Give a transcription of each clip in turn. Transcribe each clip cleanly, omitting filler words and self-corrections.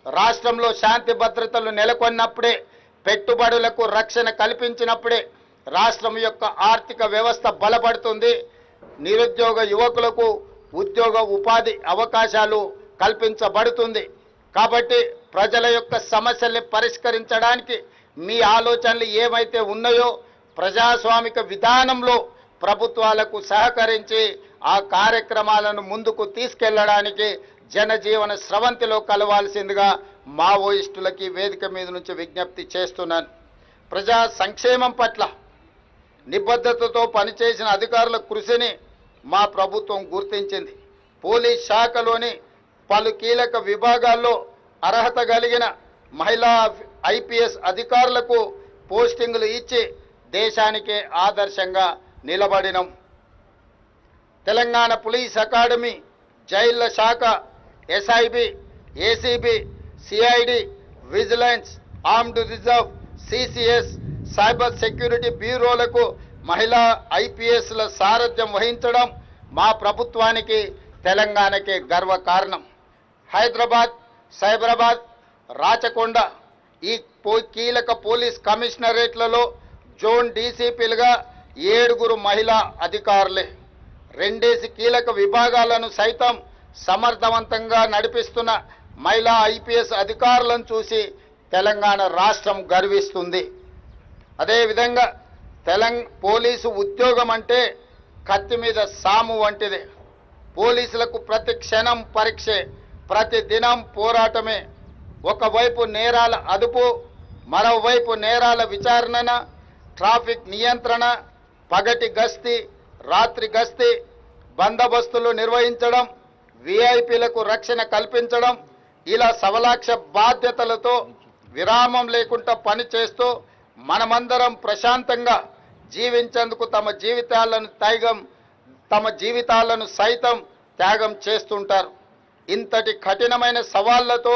రాష్ట్రంలో శాంతి భద్రతలు నెలకొన్నప్పుడే, పెట్టుబడులకు రక్షణ కల్పించినప్పుడే రాష్ట్రం యొక్క ఆర్థిక వ్యవస్థ బలపడుతుంది. నిరుద్యోగ యువకులకు ఉద్యోగ ఉపాధి అవకాశాలు కల్పించబడుతుంది. కాబట్టి ప్రజల యొక్క సమస్యల్ని పరిష్కరించడానికి మీ ఆలోచనలు ఏమైతే ఉన్నాయో ప్రజాస్వామిక విధానంలో ప్రభుత్వాలకు సహకరించి ఆ కార్యక్రమాలను ముందుకు తీసుకెళ్లడానికి జనజీవన స్రవంతిలో కలవాల్సిందిగా మావోయిస్టులకి వేదిక మీద నుంచి విజ్ఞప్తి చేస్తున్నాను. ప్రజా సంక్షేమం పట్ల నిబద్ధతతో పనిచేసిన అధికారుల కృషిని మా ప్రభుత్వం గుర్తించింది. పోలీస్ శాఖలోని పలు కీలక విభాగాల్లో అర్హత కలిగిన మహిళా ఐపీఎస్ అధికారులకు పోస్టింగులు ఇచ్చి దేశానికే ఆదర్శంగా నిలబడినం. తెలంగాణ పోలీస్ అకాడమీ, జైళ్ల శాఖ, SIB, ACB, CID, vigilance, armed reserve, CCS, cyber security బ్యూరోలకు మహిళా ఐపీఎస్ల సారథ్యం వహించడం మా ప్రభుత్వానికి, తెలంగాణకే గర్వకారణం. హైదరాబాద్, సైబరాబాద్, రాచకొండ ఈ కీలక పోలీస్ కమిషనరేట్లలో జోన్ డీసీపీలుగా 7 మహిళా అధికారులే. 2 కీలక విభాగాలను సైతం సమర్థవంతంగా నడిపిస్తున్న మహిళా ఐపీఎస్ అధికారులను చూసి తెలంగాణ రాష్ట్రం గర్విస్తుంది. అదేవిధంగా పోలీసు ఉద్యోగం అంటే కత్తి మీద సాము వంటిదే. పోలీసులకు ప్రతి క్షణం పరీక్షే, ప్రతి దినం పోరాటమే. ఒకవైపు నేరాల అదుపు, మరోవైపు నేరాల విచారణ, ట్రాఫిక్ నియంత్రణ, పగటి గస్తీ, రాత్రి గస్తీ, బందోబస్తులు నిర్వహించడం, విఐపీలకు రక్షణ కల్పించడం, ఇలా సవలాక్ష బాధ్యతలతో విరామం లేకుండా పనిచేస్తూ మనమందరం ప్రశాంతంగా జీవించేందుకు తమ జీవితాలను సైతం త్యాగం చేస్తుంటారు. ఇంతటి కఠినమైన సవాళ్లతో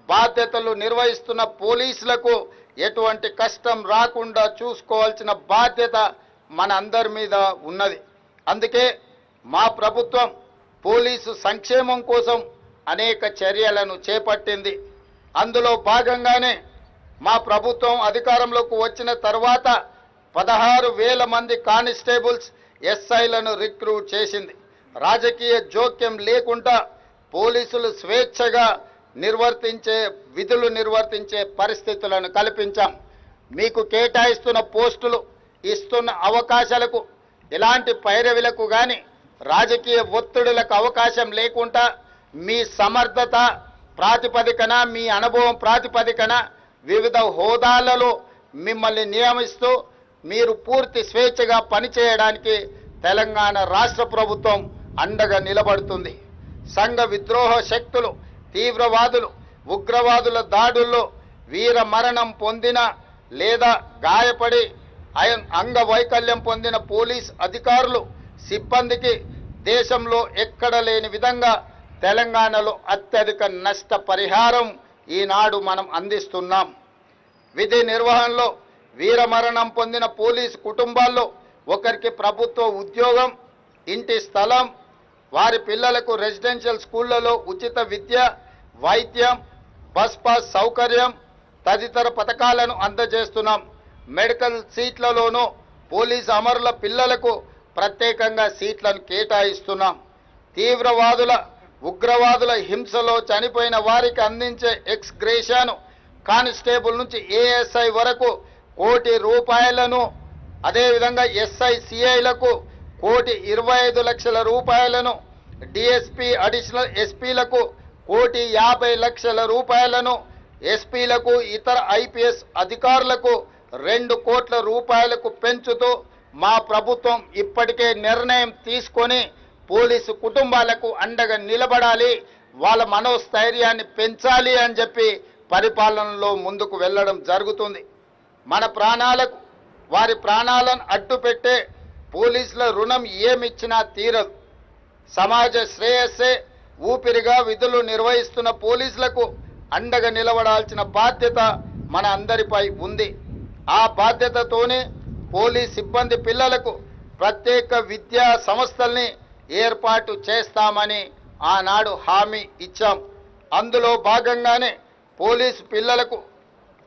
బాధ్యతలు నిర్వహిస్తున్న పోలీసులకు ఎటువంటి కష్టం రాకుండా చూసుకోవాల్సిన బాధ్యత మన అందరి మీద ఉన్నది. అందుకే మా ప్రభుత్వం పోలీసు సంక్షేమం కోసం అనేక చర్యలను చేపట్టింది. అందులో భాగంగానే మా ప్రభుత్వం అధికారంలోకి వచ్చిన తర్వాత 16,000 మంది కానిస్టేబుల్స్, ఎస్ఐలను రిక్రూట్ చేసింది. రాజకీయ జోక్యం లేకుండా పోలీసులు స్వేచ్ఛగా విధులు నిర్వర్తించే పరిస్థితులను కల్పించాం. మీకు కేటాయిస్తున్న పోస్టులు, ఇస్తున్న అవకాశాలకు ఎలాంటి పైరవిలకు కానీ రాజకీయ ఒత్తిడులకు అవకాశం లేకుండా మీ సమర్థత ప్రాతిపదికన, మీ అనుభవం ప్రాతిపదికన వివిధ హోదాలలో మిమ్మల్ని నియమిస్తూ మీరు పూర్తి స్వేచ్ఛగా పనిచేయడానికి తెలంగాణ రాష్ట్ర ప్రభుత్వం అండగా నిలబడుతుంది. సంఘ విద్రోహ శక్తులు, తీవ్రవాదులు, ఉగ్రవాదుల దాడుల్లో వీర మరణం పొందిన లేదా గాయపడి అంగవైకల్యం పొందిన పోలీస్ అధికారులు, సిబ్బందికి దేశంలో ఎక్కడ లేని విధంగా తెలంగాణలో అత్యధిక నష్ట పరిహారం ఈనాడు మనం అందిస్తున్నాం. విధి నిర్వహణలో వీరమరణం పొందిన పోలీసు కుటుంబాల్లో ఒకరికి ప్రభుత్వ ఉద్యోగం, ఇంటి స్థలం, వారి పిల్లలకు రెసిడెన్షియల్ స్కూళ్లలో ఉచిత విద్య, వైద్యం, బస్ పాస్ సౌకర్యం తదితర పథకాలను అందజేస్తున్నాం. మెడికల్ సీట్లలోనూ పోలీసు అమరుల పిల్లలకు ప్రత్యేకంగా సీట్లను కేటాయిస్తున్నాం. తీవ్రవాదుల, ఉగ్రవాదుల హింసలో చనిపోయిన వారికి అందించే ఎక్స్ గ్రేషియాను కానిస్టేబుల్ నుంచి ఏఎస్ఐ వరకు 1 కోటి రూపాయలను, అదేవిధంగా ఎస్ఐ సిఐలకు 1,25,00,000 రూపాయలను, డిఎస్పీ అడిషనల్ ఎస్పీలకు 1,50,00,000 రూపాయలను, ఎస్పీలకు, ఇతర ఐపీఎస్ అధికారులకు 2 కోట్ల రూపాయలకు పెంచుతూ మా ప్రభుత్వం ఇప్పటికే నిర్ణయం తీసుకొని పోలీసు కుటుంబాలకు అండగా నిలబడాలి, వాళ్ళ మనోస్థైర్యాన్ని పెంచాలి అని చెప్పి పరిపాలనలో ముందుకు వెళ్ళడం జరుగుతుంది. మన ప్రాణాలకు, వారి ప్రాణాలను అడ్డుపెట్టే పోలీసుల రుణం ఏమిచ్చినా తీరదు. సమాజ శ్రేయస్సే ఊపిరిగా విధులు నిర్వహిస్తున్న పోలీసులకు అండగా నిలబడాల్సిన బాధ్యత మన అందరిపై ఉంది. ఆ బాధ్యతతోనే పోలీస్ సిబ్బంది పిల్లలకు ప్రత్యేక విద్యా సంస్థల్ని ఏర్పాటు చేస్తామని ఆనాడు హామీ ఇచ్చాం. అందులో భాగంగానే పోలీసు పిల్లలకు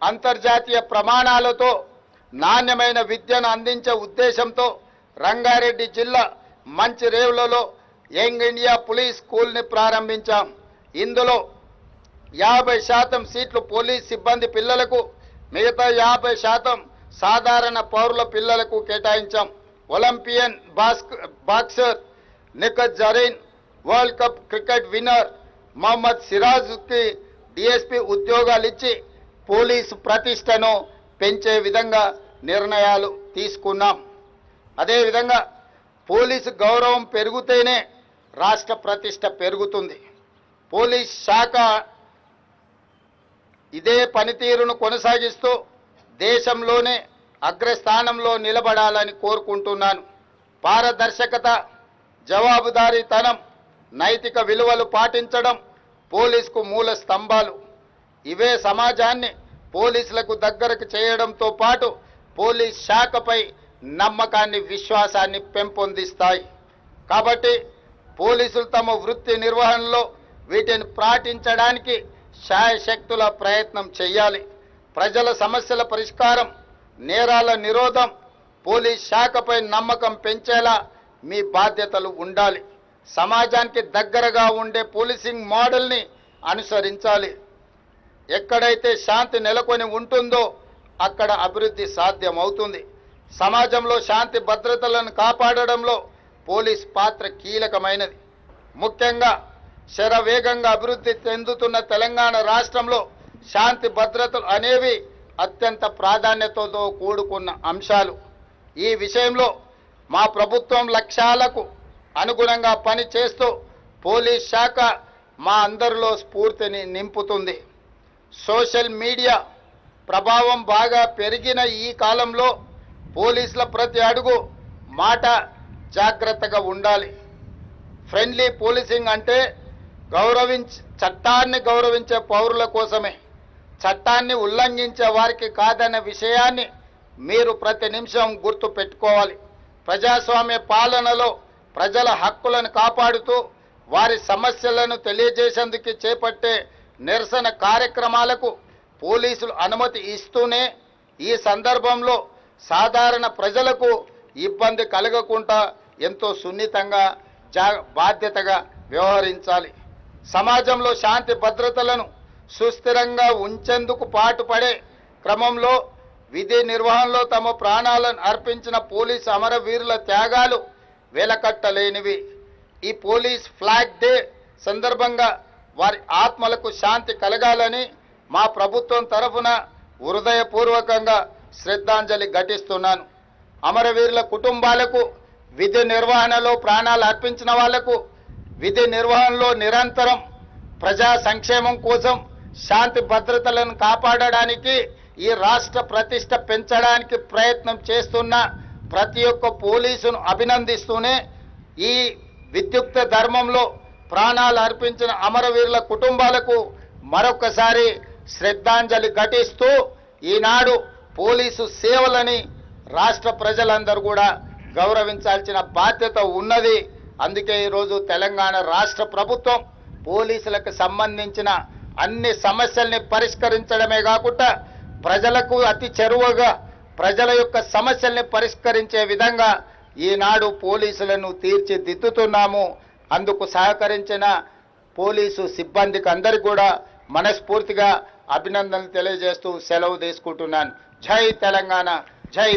అంతర్జాతీయ ప్రమాణాలతో నాణ్యమైన విద్యను అందించే ఉద్దేశంతో రంగారెడ్డి జిల్లా మంచిరేవులలో యంగ్ ఇండియా పోలీస్ స్కూల్ని ప్రారంభించాం. ఇందులో 50% సీట్లు పోలీస్ సిబ్బంది పిల్లలకు, మిగతా 50% సాధారణ పౌరుల పిల్లలకు కేటాయించాం. Olympian boxer Nikhat Zareen, world cup cricket winner Mohammed సిరాజ్కి డిఎస్పీ ఉద్యోగాలు ఇచ్చి పోలీసు ప్రతిష్టను పెంచే విధంగా నిర్ణయాలు తీసుకున్నాం. అదేవిధంగా పోలీసు గౌరవం పెరిగితేనే రాష్ట్ర ప్రతిష్ట పెరుగుతుంది. పోలీస్ శాఖ ఇదే పనితీరును కొనసాగిస్తూ దేశంలోనే అగ్రస్థానంలో నిలబడాలని కోరుకుంటున్నాను. పారదర్శకత, జవాబుదారీతనం, నైతిక విలువలు పాటించడం పోలీసుకు మూల స్తంభాలు. ఇవే సమాజాన్ని పోలీసులకు దగ్గరకు చేయడంతో పాటు పోలీస్ శాఖపై నమ్మకాన్ని, విశ్వాసాన్ని పెంపొందిస్తాయి. కాబట్టి పోలీసులు తమ వృత్తి నిర్వహణలో వీటిని పాటించడానికి శాయశక్తుల ప్రయత్నం చేయాలి. ప్రజల సమస్యల పరిష్కారం, నేరాల నిరోధం, పోలీస్ శాఖపై నమ్మకం పెంచేలా మీ బాధ్యతలు ఉండాలి. సమాజానికి దగ్గరగా ఉండే పోలీసింగ్ మోడల్ని అనుసరించాలి. ఎక్కడైతే శాంతి నెలకొని ఉంటుందో అక్కడ అభివృద్ధి సాధ్యమవుతుంది. సమాజంలో శాంతి భద్రతలను కాపాడడంలో పోలీస్ పాత్ర కీలకమైనది. ముఖ్యంగా శరవేగంగా అభివృద్ధి చెందుతున్న తెలంగాణ రాష్ట్రంలో శాంతి భద్రతలు అనేవి అత్యంత ప్రాధాన్యతతో కూడుకున్న అంశాలు. ఈ విషయంలో మా ప్రభుత్వం లక్ష్యాలకు అనుగుణంగా పని చేస్తూ పోలీస్ శాఖ మా అందరిలో స్ఫూర్తిని నింపుతుంది. సోషల్ మీడియా ప్రభావం బాగా పెరిగిన ఈ కాలంలో పోలీసుల ప్రతి అడుగు, మాట జాగ్రత్తగా ఉండాలి. ఫ్రెండ్లీ పోలీసింగ్ అంటే చట్టాన్ని గౌరవించే పౌరుల కోసమే, చట్టాన్ని ఉల్లంఘించే వారికి కాదన్న విషయాన్ని మీరు ప్రతి నిమిషం గుర్తు పెట్టుకోవాలి. ప్రజాస్వామ్య పాలనలో ప్రజల హక్కులను కాపాడుతూ వారి సమస్యలను తెలియజేసేందుకు చేపట్టే నిరసన కార్యక్రమాలకు పోలీసులు అనుమతి ఇస్తూనే ఈ సందర్భంలో సాధారణ ప్రజలకు ఇబ్బంది కలగకుండా ఎంతో సున్నితంగా బాధ్యతగా వ్యవహరించాలి. సమాజంలో శాంతి భద్రతలను సుస్థిరంగా ఉంచేందుకు పాటుపడే క్రమంలో విధి నిర్వహణలో తమ ప్రాణాలను అర్పించిన పోలీసు అమరవీరుల త్యాగాలు వెలకట్టలేనివి. ఈ పోలీస్ ఫ్లాగ్ డే సందర్భంగా వారి ఆత్మలకు శాంతి కలగాలని మా ప్రభుత్వం తరఫున హృదయపూర్వకంగా శ్రద్ధాంజలి ఘటిస్తున్నాను. అమరవీరుల కుటుంబాలకు, విధి నిర్వహణలో ప్రాణాలు అర్పించిన వాళ్లకు, విధి నిర్వహణలో నిరంతరం ప్రజా సంక్షేమం కోసం శాంతి భద్రతలను కాపాడడానికి, ఈ రాష్ట్ర ప్రతిష్ట పెంచడానికి ప్రయత్నం చేస్తున్న ప్రతి ఒక్క పోలీసును అభినందిస్తూనే ఈ విద్యుక్త ధర్మంలో ప్రాణాలు అర్పించిన అమరవీరుల కుటుంబాలకు మరొకసారి శ్రద్ధాంజలి ఘటిస్తూ ఈనాడు పోలీసు సేవలని రాష్ట్ర ప్రజలందరూ కూడా గౌరవించాల్సిన బాధ్యత ఉన్నది. అందుకే ఈరోజు తెలంగాణ రాష్ట్ర ప్రభుత్వం పోలీసులకు సంబంధించిన అన్ని సమస్యల్ని పరిష్కరించడమే కాకుండా ప్రజలకు అతి చేరువగా ప్రజల యొక్క సమస్యల్ని పరిష్కరించే విధంగా ఈనాడు పోలీసులను తీర్చిదిద్దుతున్నాము. అందుకు సహకరించిన పోలీసు సిబ్బందికి అందరికీ కూడా మనస్ఫూర్తిగా అభినందనలు తెలియజేస్తూ సెలవు తీసుకుంటున్నాను. జై తెలంగాణ, జై